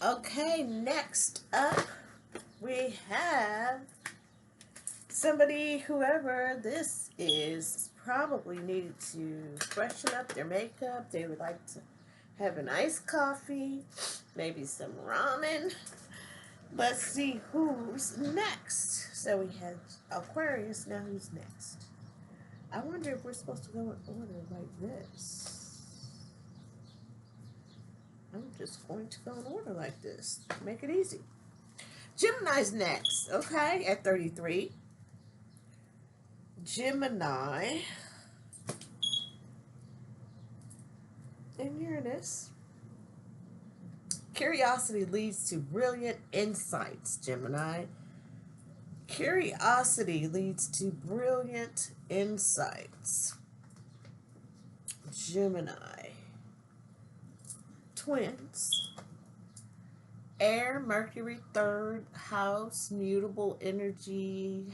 Okay, next up we have somebody, whoever this is, probably needed to freshen up their makeup. They would like to have an iced coffee, maybe some ramen. Let's see who's next. So we had Aquarius, now who's next? I wonder if we're supposed to go in order like this. I'm just going to go in order like this. Make it easy. Gemini's next, okay, at 33. Gemini and Uranus. Curiosity leads to brilliant insights, Gemini. Curiosity leads to brilliant insights. Gemini. Twins. Air, Mercury, third house, mutable energy,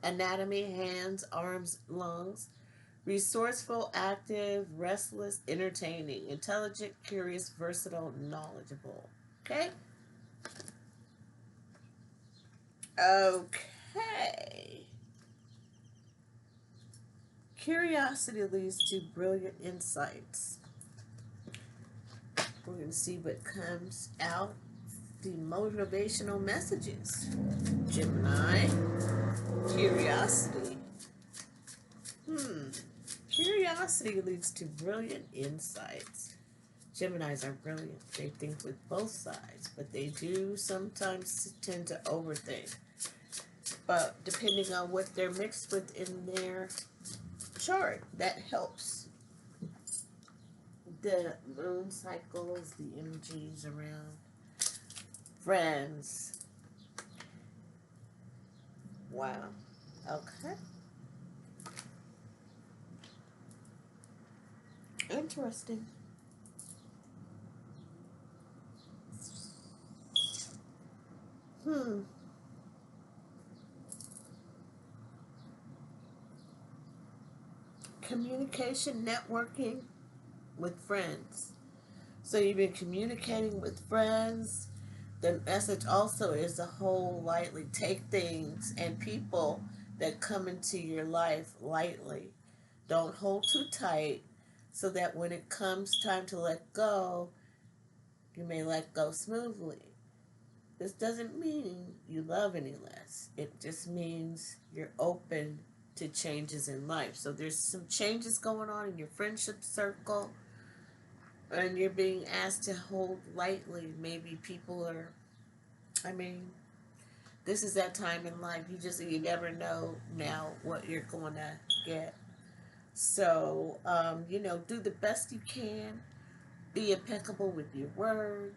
anatomy, hands, arms, lungs. Resourceful, active, restless, entertaining, intelligent, curious, versatile, knowledgeable. Okay? Okay. Curiosity leads to brilliant insights. We're going to see what comes out. The motivational messages. Gemini. Curiosity. Curiosity leads to brilliant insights. Geminis are brilliant. They think with both sides, but they do sometimes tend to overthink. But depending on what they're mixed with in their chart, that helps. The moon cycles, the energies around friends. Wow. Okay. Interesting. Communication, networking with friends. So you've been communicating with friends. The message also is to hold lightly. Take things and people that come into your life lightly. Don't hold too tight so that when it comes time to let go, you may let go smoothly. This doesn't mean you love any less. It just means you're open to changes in life. So there's some changes going on in your friendship circle, and you're being asked to hold lightly. Maybe people are, I mean, this is that time in life. You never know now what you're going to get. So, do the best you can. Be impeccable with your word.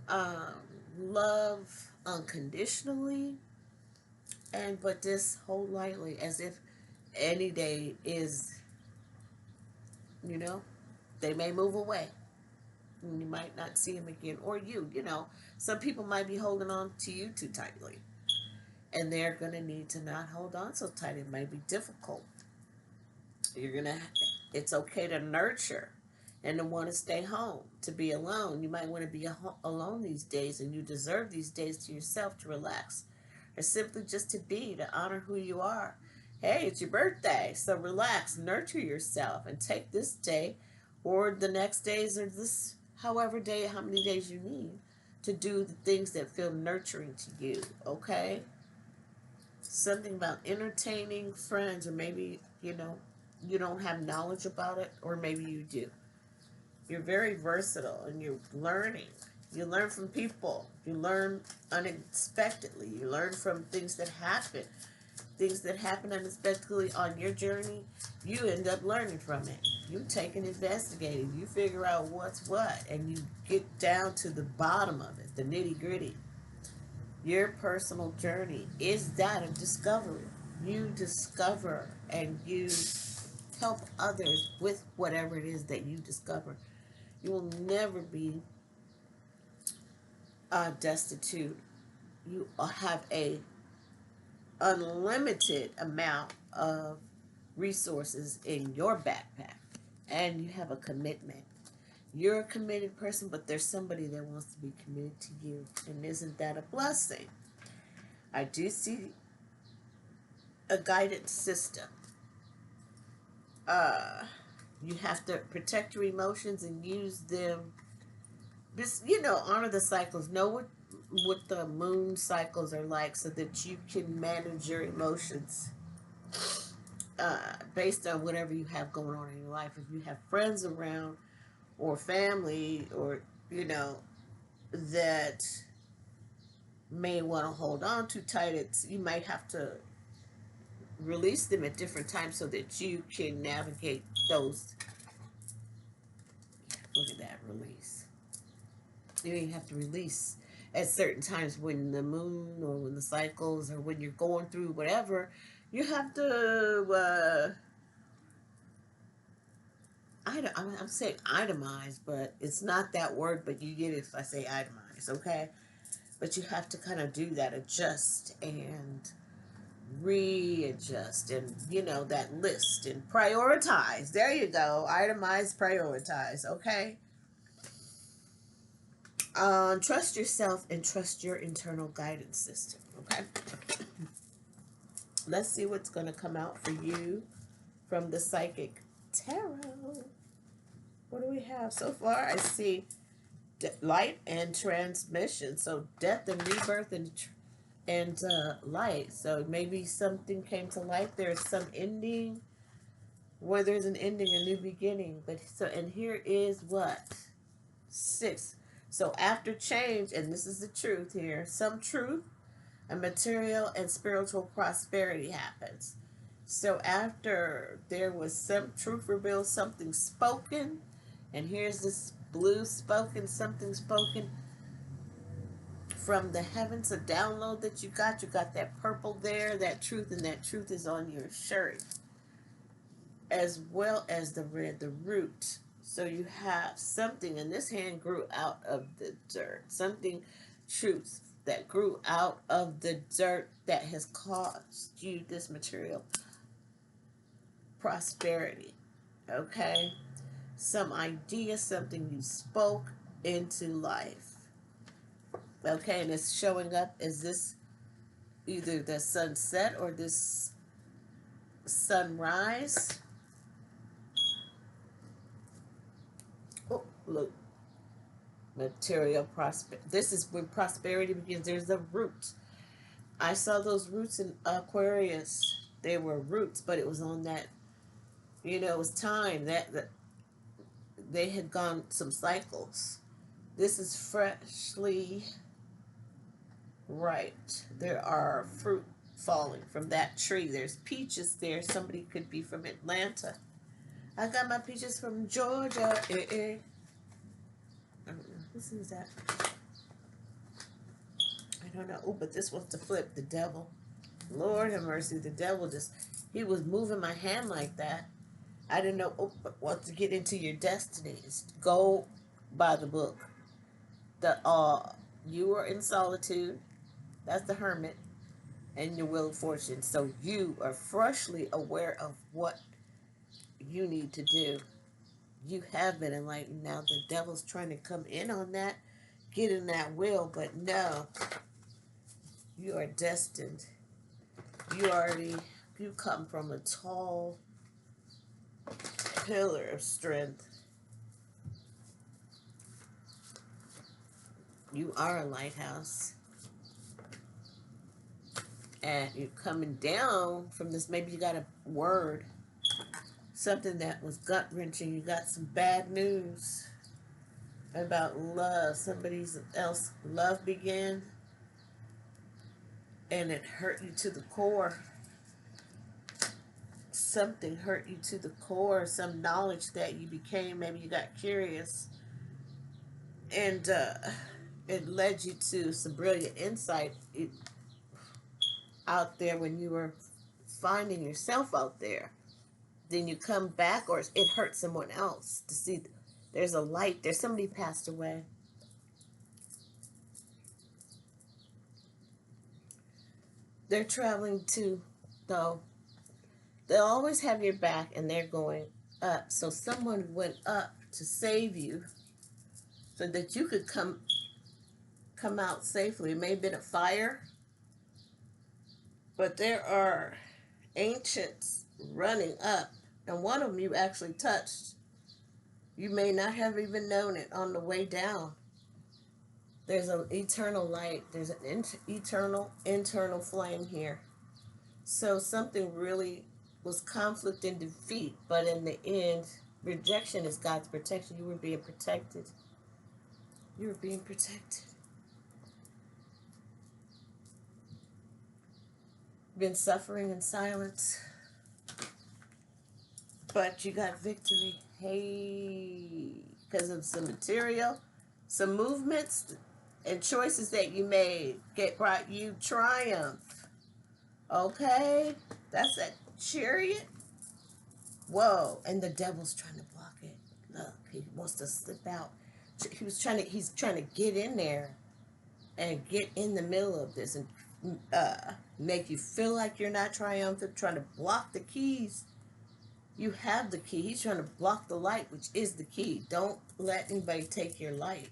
Um, Love unconditionally, but just hold lightly as if any day is, you know, they may move away. And you might not see them again, or some people might be holding on to you too tightly, and they're going to need to not hold on so tight. It might be difficult. It's okay to nurture and to want to stay home, to be alone. You might want to be alone these days, and you deserve these days to yourself to relax, or simply just to be, to honor who you are. Hey, it's your birthday, so relax, nurture yourself, and take this day or the next days, or this how many days you need to do the things that feel nurturing to you, okay? Something about entertaining friends, or maybe, you don't have knowledge about it, or maybe you do. You're very versatile and you're learning. You learn from people. You learn unexpectedly. You learn from things that happen. Things that happen unexpectedly on your journey, you end up learning from it. You take and investigate it. You figure out what's what, and you get down to the bottom of it, the nitty gritty. Your personal journey is that of discovery. You discover and you help others with whatever it is that you discover. You will never be destitute. You have a unlimited amount of resources in your backpack, and you have a commitment. You're a committed person, but there's somebody that wants to be committed to you. And isn't that a blessing? I do see a guidance system. Uh, you have to protect your emotions and use them. Just, honor the cycles. Know what the moon cycles are like so that you can manage your emotions based on whatever you have going on in your life. If you have friends around or family or, that may want to hold on too tight, you might have to release them at different times so that you can navigate those. Look at that, release. You have to release at certain times when the moon or when the cycles or when you're going through whatever. You have to I'm saying itemize, but it's not that word, but you get it if I say itemize, okay? But you have to kind of do that, adjust and readjust, and that list, and prioritize. There you go. Itemize, prioritize, okay? Trust yourself and trust your internal guidance system, okay? Let's see what's going to come out for you from the Psychic Tarot. What do we have so far? I see light and transmission. So death and rebirth and light. So maybe something came to light. There's some ending where there's an ending, a new beginning. And here is what? 6. So after change, and this is the truth here, some truth and material and spiritual prosperity happens. So after there was some truth revealed, something spoken, and here's this blue spoken, something spoken from the heavens, a download that you got that purple there, that truth, and that truth is on your shirt, as well as the red, the root. So you have something, and this hand grew out of the dirt, something, truth, that grew out of the dirt that has caused you this material prosperity, okay? Some idea, something you spoke into life, okay? And it's showing up as this, either the sunset or this sunrise. Oh, look, material prosperity. This is when prosperity begins. There's the roots. I saw those roots in Aquarius. They were roots, but it was on that, it was time that they had gone some cycles. This is freshly ripe. There are fruit falling from that tree. There's peaches there. Somebody could be from Atlanta. I got my peaches from Georgia. I don't know. Whose is that? I don't know. Oh, but this was the flip. The devil. Lord have mercy. The devil he was moving my hand like that. I didn't know what to get into your destiny. Go by the book. You are in solitude. That's the hermit. And your wheel of fortune. So you are freshly aware of what you need to do. You have been enlightened. Now the devil's trying to come in on that, get in that wheel, but no. You are destined. You come from a tall pillar of strength. You are a lighthouse. And you're coming down from this. Maybe you got a word, something that was gut-wrenching. You got some bad news about love. Somebody else love began, and it hurt you to the core. Something hurt you to the core. Some knowledge that you became. Maybe you got curious, and it led you to some brilliant insight out there when you were finding yourself out there. Then you come back, or it hurt someone else to see there's a light. There's somebody passed away. They're traveling too, though. They'll always have your back, and they're going up. So someone went up to save you, so that you could come out safely. It may have been a fire, but there are ancients running up, and one of them you actually touched. You may not have even known it on the way down. There's an eternal light. There's an eternal internal flame here. So something really was conflict and defeat, but in the end, rejection is God's protection. You were being protected. You were being protected. Been suffering in silence, but you got victory. Hey, because of some material, some movements, and choices that you made brought you triumph. Okay, that's that chariot. Whoa, and the devil's trying to block it. Look, he wants to slip out. He's trying to get in there and get in the middle of this and make you feel like you're not triumphant, trying to block the keys. You have the key. He's trying to block the light, which is the key. Don't let anybody take your light.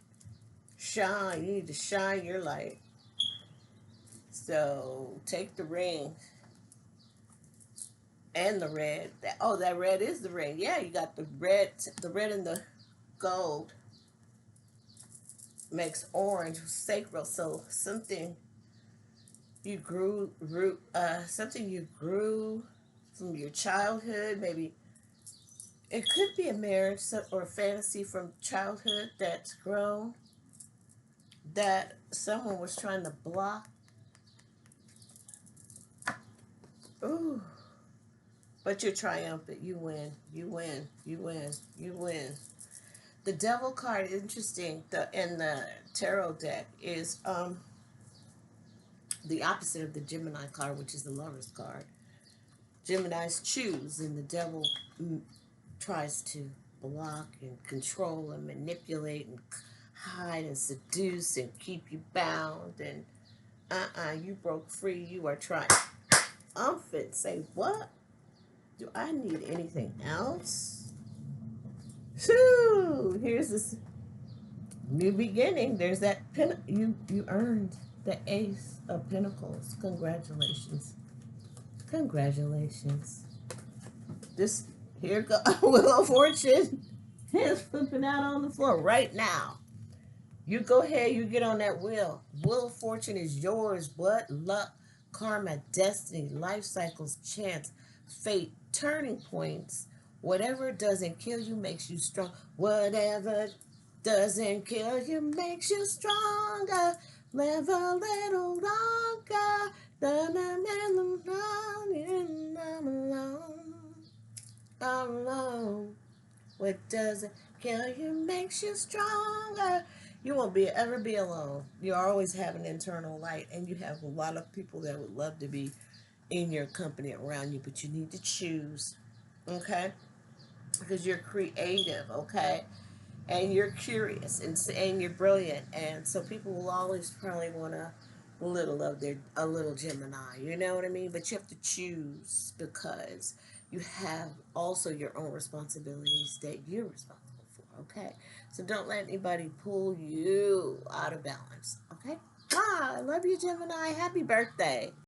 Shine. You need to shine your light. So take the ring and the red. That red is the ring. Yeah, you got the red and the gold makes orange sacral. So something you grew from your childhood. Maybe it could be a marriage or a fantasy from childhood that's grown, that someone was trying to block. Ooh. But you're triumphant. You win. You win. You win. You win. The devil card, interesting, in the tarot deck is the opposite of the Gemini card, which is the Lover's card. Geminis choose, and the devil tries to block and control and manipulate and hide and seduce and keep you bound. And you broke free. You are triumphant. Say, what? Do I need anything else? Whew, here's this new beginning. There's that you earned the Ace of Pentacles. Congratulations. Congratulations. This here go Wheel of Fortune is flipping out on the floor right now. You go ahead, you get on that wheel. Wheel of Fortune is yours. What? Luck, karma, destiny, life cycles, chance, fate, turning points. Whatever doesn't kill you makes you strong. Whatever doesn't kill you makes you stronger. Live a little longer. Alone. What doesn't kill you makes you stronger. You won't ever be alone. You always have an internal light, and you have a lot of people that would love to be in your company around you, but you need to choose, okay? Because you're creative, okay? And you're curious, and you're brilliant, and so people will always probably want a little Gemini, you know what I mean? But you have to choose, because you have also your own responsibilities that you're responsible for, okay? So don't let anybody pull you out of balance, okay? I love you, Gemini. Happy birthday.